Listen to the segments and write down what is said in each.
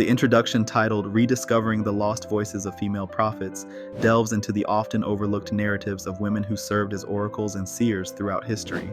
The introduction, titled Rediscovering the Lost Voices of Female Prophets, delves into the often overlooked narratives of women who served as oracles and seers throughout history.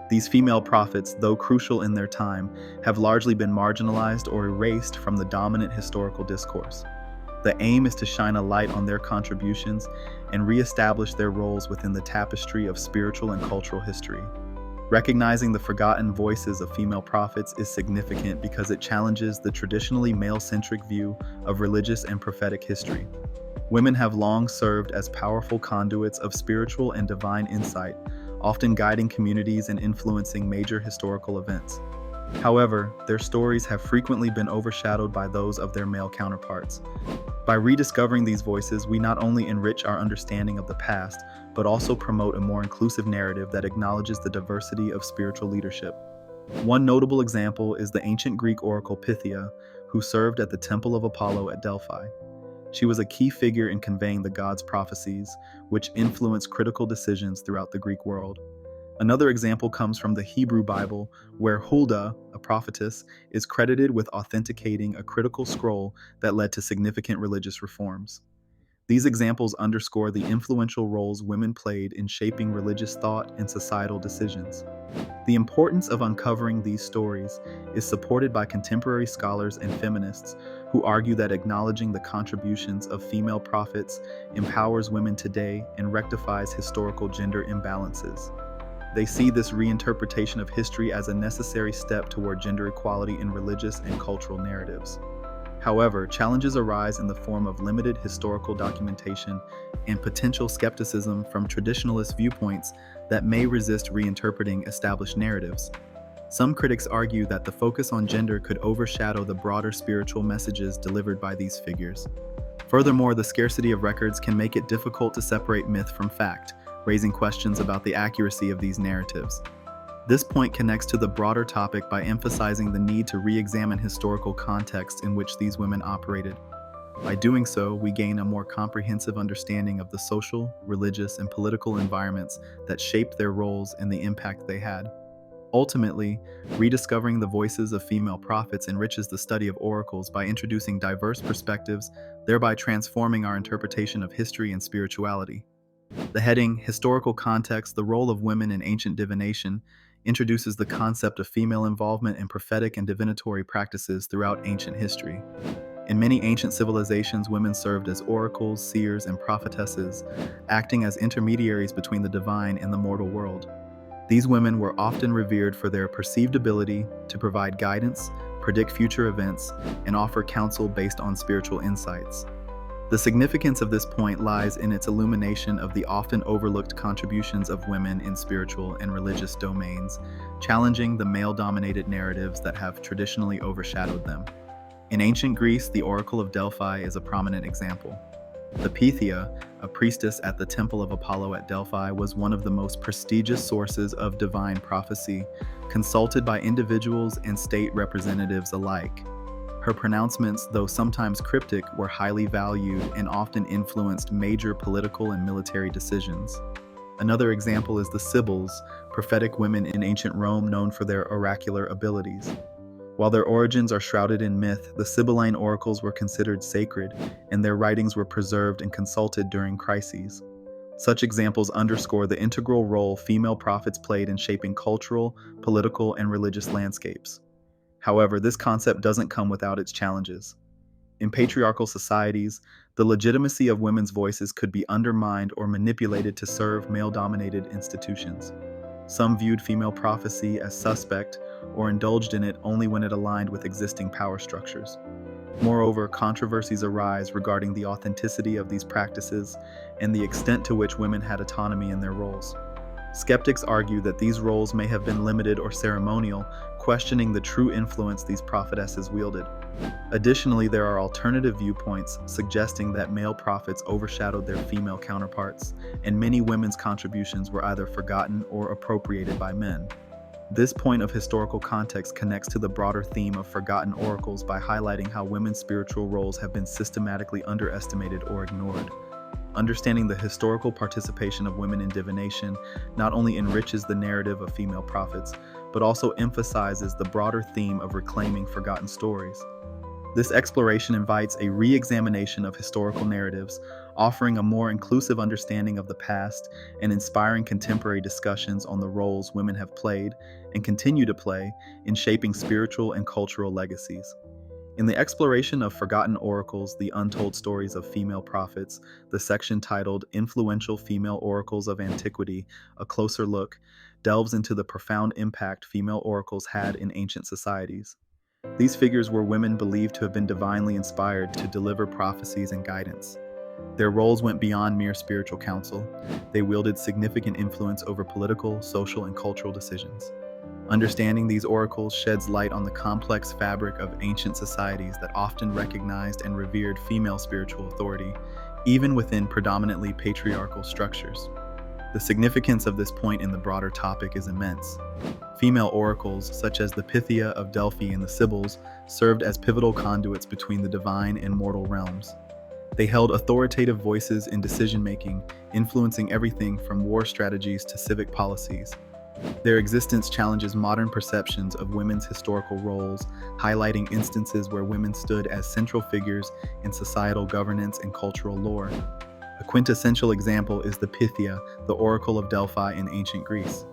These female prophets, though crucial in their time, have largely been marginalized or erased from the dominant historical discourse. The aim is to shine a light on their contributions and reestablish their roles within the tapestry of spiritual and cultural history. Recognizing the forgotten voices of female prophets is significant because it challenges the traditionally male-centric view of religious and prophetic history. Women have long served as powerful conduits of spiritual and divine insight, often guiding communities and influencing major historical events. However, their stories have frequently been overshadowed by those of their male counterparts. By rediscovering these voices, we not only enrich our understanding of the past, but also promote a more inclusive narrative that acknowledges the diversity of spiritual leadership. One notable example is the ancient Greek oracle Pythia, who served at the Temple of Apollo at Delphi. She was a key figure in conveying the god's prophecies, which influenced critical decisions throughout the Greek world. Another example comes from the Hebrew Bible, where Huldah, a prophetess, is credited with authenticating a critical scroll that led to significant religious reforms. These examples underscore the influential roles women played in shaping religious thought and societal decisions. The importance of uncovering these stories is supported by contemporary scholars and feminists who argue that acknowledging the contributions of female prophets empowers women today and rectifies historical gender imbalances. They see this reinterpretation of history as a necessary step toward gender equality in religious and cultural narratives. However, challenges arise in the form of limited historical documentation and potential skepticism from traditionalist viewpoints that may resist reinterpreting established narratives. Some critics argue that the focus on gender could overshadow the broader spiritual messages delivered by these figures. Furthermore, the scarcity of records can make it difficult to separate myth from fact, raising questions about the accuracy of these narratives. This point connects to the broader topic by emphasizing the need to re-examine historical context in which these women operated. By doing so, we gain a more comprehensive understanding of the social, religious, and political environments that shaped their roles and the impact they had. Ultimately, rediscovering the voices of female prophets enriches the study of oracles by introducing diverse perspectives, thereby transforming our interpretation of history and spirituality. The heading, Historical Context, the Role of Women in Ancient Divination, introduces the concept of female involvement in prophetic and divinatory practices throughout ancient history. In many ancient civilizations, women served as oracles, seers, and prophetesses, acting as intermediaries between the divine and the mortal world. These women were often revered for their perceived ability to provide guidance, predict future events, and offer counsel based on spiritual insights. The significance of this point lies in its illumination of the often overlooked contributions of women in spiritual and religious domains, challenging the male-dominated narratives that have traditionally overshadowed them. In ancient Greece, the Oracle of Delphi is a prominent example. The Pythia, a priestess at the Temple of Apollo at Delphi, was one of the most prestigious sources of divine prophecy, consulted by individuals and state representatives alike. Her pronouncements, though sometimes cryptic, were highly valued and often influenced major political and military decisions. Another example is the Sibyls, prophetic women in ancient Rome known for their oracular abilities. While their origins are shrouded in myth, the Sibylline oracles were considered sacred, and their writings were preserved and consulted during crises. Such examples underscore the integral role female prophets played in shaping cultural, political, and religious landscapes. However, this concept doesn't come without its challenges. In patriarchal societies, the legitimacy of women's voices could be undermined or manipulated to serve male-dominated institutions. Some viewed female prophecy as suspect or indulged in it only when it aligned with existing power structures. Moreover, controversies arise regarding the authenticity of these practices and the extent to which women had autonomy in their roles. Skeptics argue that these roles may have been limited or ceremonial, questioning the true influence these prophetesses wielded. Additionally, there are alternative viewpoints suggesting that male prophets overshadowed their female counterparts, and many women's contributions were either forgotten or appropriated by men. This point of historical context connects to the broader theme of forgotten oracles by highlighting how women's spiritual roles have been systematically underestimated or ignored. Understanding the historical participation of women in divination not only enriches the narrative of female prophets, but also emphasizes the broader theme of reclaiming forgotten stories. This exploration invites a re-examination of historical narratives, offering a more inclusive understanding of the past and inspiring contemporary discussions on the roles women have played and continue to play in shaping spiritual and cultural legacies. In the exploration of forgotten oracles, the untold stories of female prophets, the section titled Influential Female Oracles of Antiquity, a closer look delves into the profound impact female oracles had in ancient societies. These figures were women believed to have been divinely inspired to deliver prophecies and guidance. Their roles went beyond mere spiritual counsel. They wielded significant influence over political, social, and cultural decisions. Understanding these oracles sheds light on the complex fabric of ancient societies that often recognized and revered female spiritual authority, even within predominantly patriarchal structures. The significance of this point in the broader topic is immense. Female oracles, such as the Pythia of Delphi and the Sibyls, served as pivotal conduits between the divine and mortal realms. They held authoritative voices in decision-making, influencing everything from war strategies to civic policies. Their existence challenges modern perceptions of women's historical roles, highlighting instances where women stood as central figures in societal governance and cultural lore. A quintessential example is the Pythia, the oracle of Delphi in ancient Greece.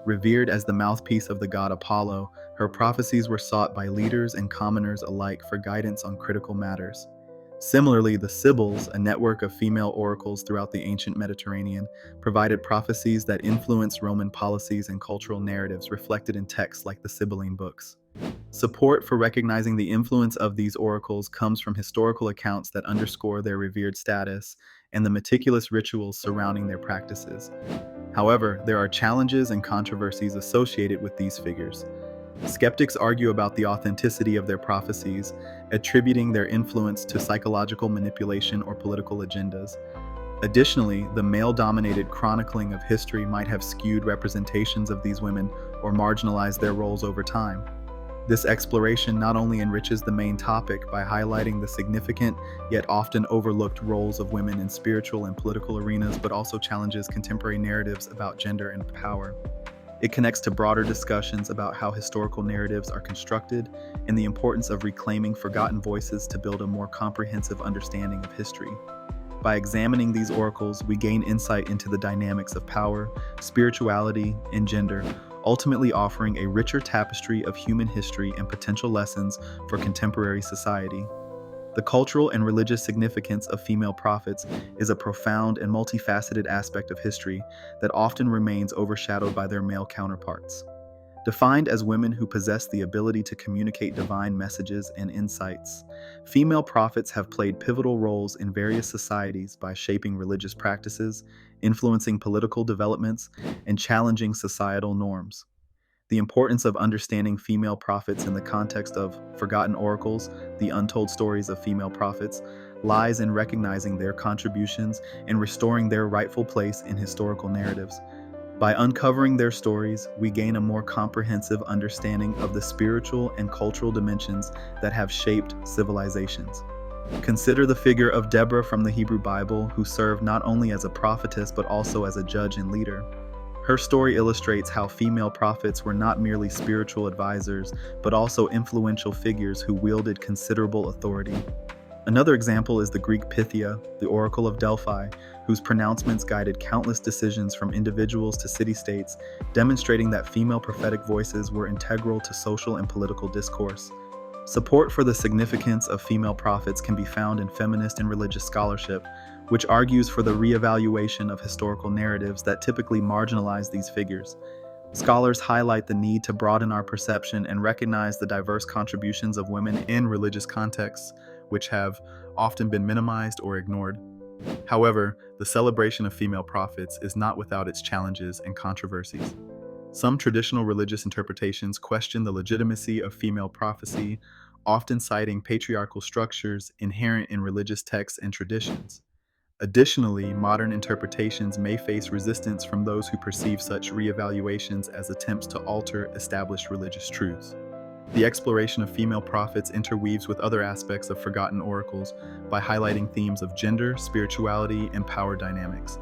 Revered as the mouthpiece of the god Apollo, her prophecies were sought by leaders and commoners alike for guidance on critical matters. Similarly, the Sibyls, a network of female oracles throughout the ancient Mediterranean, provided prophecies that influenced Roman policies and cultural narratives reflected in texts like the Sibylline books. Support for recognizing the influence of these oracles comes from historical accounts that underscore their revered status and the meticulous rituals surrounding their practices. However, there are challenges and controversies associated with these figures. Skeptics argue about the authenticity of their prophecies, attributing their influence to psychological manipulation or political agendas. Additionally, the male-dominated chronicling of history might have skewed representations of these women or marginalized their roles over time. This exploration not only enriches the main topic by highlighting the significant yet often overlooked roles of women in spiritual and political arenas, but also challenges contemporary narratives about gender and power. It connects to broader discussions about how historical narratives are constructed and the importance of reclaiming forgotten voices to build a more comprehensive understanding of history. By examining these oracles, we gain insight into the dynamics of power, spirituality, and gender, ultimately offering a richer tapestry of human history and potential lessons for contemporary society. The cultural and religious significance of female prophets is a profound and multifaceted aspect of history that often remains overshadowed by their male counterparts. Defined as women who possess the ability to communicate divine messages and insights, female prophets have played pivotal roles in various societies by shaping religious practices, influencing political developments, and challenging societal norms. The importance of understanding female prophets in the context of forgotten oracles, the untold stories of female prophets, lies in recognizing their contributions and restoring their rightful place in historical narratives. By uncovering their stories, we gain a more comprehensive understanding of the spiritual and cultural dimensions that have shaped civilizations. Consider the figure of Deborah from the Hebrew Bible, who served not only as a prophetess but also as a judge and leader. Her story illustrates how female prophets were not merely spiritual advisors, but also influential figures who wielded considerable authority. Another example is the Greek Pythia, the oracle of Delphi, whose pronouncements guided countless decisions from individuals to city-states, demonstrating that female prophetic voices were integral to social and political discourse. Support for the significance of female prophets can be found in feminist and religious scholarship, which argues for the re-evaluation of historical narratives that typically marginalize these figures. Scholars highlight the need to broaden our perception and recognize the diverse contributions of women in religious contexts, which have often been minimized or ignored. However, the celebration of female prophets is not without its challenges and controversies. Some traditional religious interpretations question the legitimacy of female prophecy, often citing patriarchal structures inherent in religious texts and traditions. Additionally, modern interpretations may face resistance from those who perceive such re-evaluations as attempts to alter established religious truths. The exploration of female prophets interweaves with other aspects of forgotten oracles by highlighting themes of gender, spirituality, and power dynamics.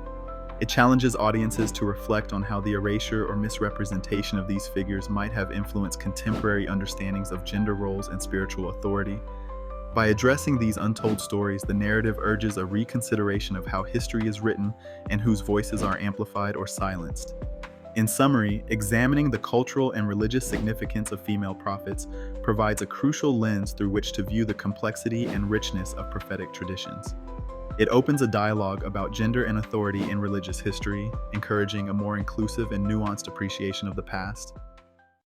It challenges audiences to reflect on how the erasure or misrepresentation of these figures might have influenced contemporary understandings of gender roles and spiritual authority. By addressing these untold stories, the narrative urges a reconsideration of how history is written and whose voices are amplified or silenced. In summary, examining the cultural and religious significance of female prophets provides a crucial lens through which to view the complexity and richness of prophetic traditions. It opens a dialogue about gender and authority in religious history, encouraging a more inclusive and nuanced appreciation of the past.